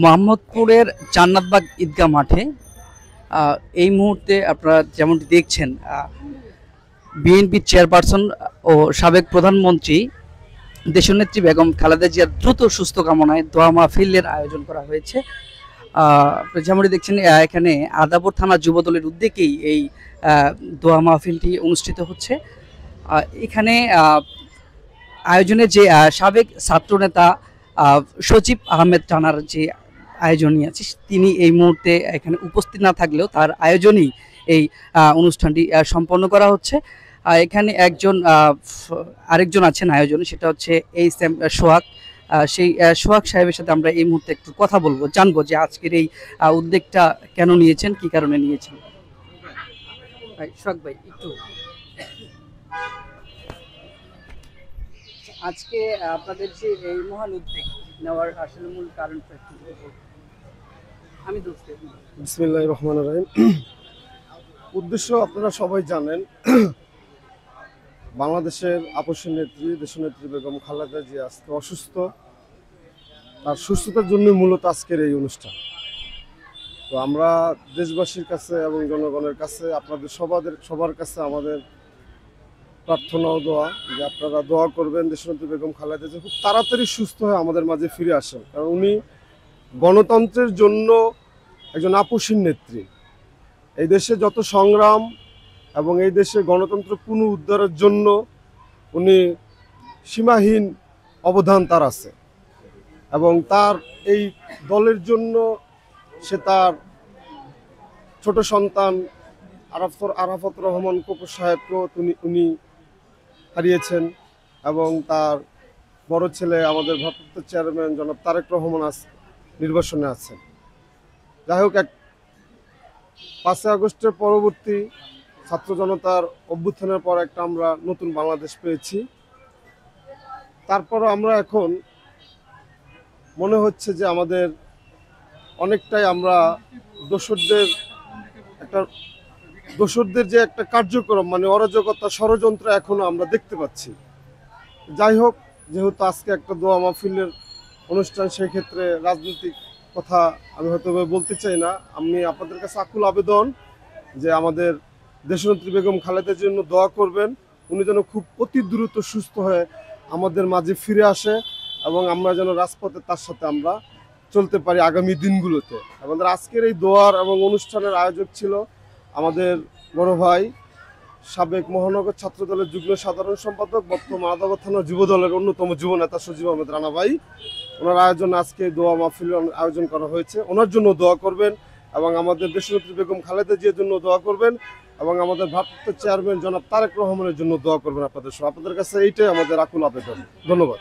মোহাম্মদপুরের জান্নাতবাগ ঈদগাহ মাঠে এই মুহূর্তে আপনারা যেমনটি দেখছেন, বিএনপি চেয়ারপারসন ও সাবেক প্রধানমন্ত্রী দেশনেত্রী বেগম খালেদা জিয়ার দ্রুত সুস্থ কামনায় দোয়া মাহফিলের আয়োজন করা হয়েছে। যেমনটি দেখছেন, এখানে আদাবর থানা যুবদলের উদ্যোগেই এই দোয়া মাহফিলটি অনুষ্ঠিত হচ্ছে। এখানে আয়োজনে যে সাবেক ছাত্রনেতা সজীব আহমেদ রানার যে আয়োজনই আছে, তিনি এই মুহূর্তে এখানে উপস্থিত না থাকলেও তার আয়োজনেই এই অনুষ্ঠানটি সম্পন্ন করা হচ্ছে। এখানে আরেকজন আছেন আয়োজনে, সেটা হচ্ছে এই সোহাগ। সেই সোহাগ সাহেবের সাথে আমরা এই মুহূর্তে একটু কথা বলবো, জানবো যে আজকের এই উদ্যোগটা কেন নিয়েছেন, কি কারণে নিয়েছেন। সোহাগ ভাই, একটু আজকে আপনাদের যে এই মহান উদ্যোগ নেওয়ার আসলে মূল কারণটা কি? আমি বিসমিল্লাহির রহমানির রহিম। উদ্দেশ্য আপনারা সবাই জানেন, বাংলাদেশের আপসী নেত্রী দেশনেত্রী বেগম খালেদা জিয়া আজকে অসুস্থ। তার সুস্থতার জন্য মূলত আজকের এই অনুষ্ঠান। তো আমরা দেশবাসীর কাছে এবং জনগণের কাছে, আপনাদের সবার কাছে আমাদের প্রার্থনা ও দোয়া, যে আপনারা দোয়া করবেন দেশনেত্রী বেগম খালেদা জিয়া খুব তাড়াতাড়ি সুস্থ হয়ে আমাদের মাঝে ফিরে আসেন। কারণ উনি গণতন্ত্রের জন্য একজন আপসী নেত্রী। এই দেশে যত সংগ্রাম এবং এই দেশে গণতন্ত্র পুনরুদ্ধারের জন্য উনি সীমাহীন অবদান তার আছে, এবং তার এই দলের জন্য সে তার ছোট সন্তান আরাফাত রহমান কপুর সাহেবকেও উনি হারিয়েছেন, এবং তার বড় ছেলে আমাদের ভারপ্রাপ্ত চেয়ারম্যান জনাব তারেক রহমান নির্বাসনে আছেন। যাই হোক, 5 আগস্টের পরবর্তী ছাত্র জনতার অভ্যুত্থানের পর একটা আমরা নতুন বাংলাদেশ পেয়েছি। তারপরও আমরা এখন মনে হচ্ছে যে আমাদের অনেকটাই আমরা দোসরদের যে একটা কার্যক্রম, মানে অরাজকতা, ষড়যন্ত্র এখনো আমরা দেখতে পাচ্ছি। যাই হোক, যেহেতু আজকে একটা দোয়া মাহফিলের অনুষ্ঠান, সেই ক্ষেত্রে রাজনৈতিক কথা আমি হয়তো বলতে চাই না। আমি আপনাদের কাছে আকুল আবেদন যে আমাদের দেশনেত্রী বেগম খালেদার জন্য দোয়া করবেন, উনি যেন খুব অতি দ্রুত সুস্থ হয়ে আমাদের মাঝে ফিরে আসে, এবং আমরা যেন রাজপথে তার সাথে আমরা চলতে পারি আগামী দিনগুলোতে। আমাদের আজকের এই দোয়ার এবং অনুষ্ঠানের আয়োজক ছিল আমাদের বড় ভাই, সাবেক মহানগর ছাত্র দলের যুগ্ম সাধারণ সম্পাদক, বর্তমান আদাবর থানা যুব দলের অন্যতম যুব নেতা সজীব আহমেদ রানা ভাই। ওনার আয়োজনে আজকে দোয়া মাহফিল আয়োজন করা হয়েছে। ওনার জন্য দোয়া করবেন, এবং আমাদের দেশনেত্রী বেগম খালেদা জিয়ার জন্য দোয়া করবেন, এবং আমাদের ভারপ্রাপ্ত চেয়ারম্যান জনাব তারেক রহমানের জন্য দোয়া করবেন। আপনাদের কাছে এইটাই আমাদের আকুল আবেদন। ধন্যবাদ।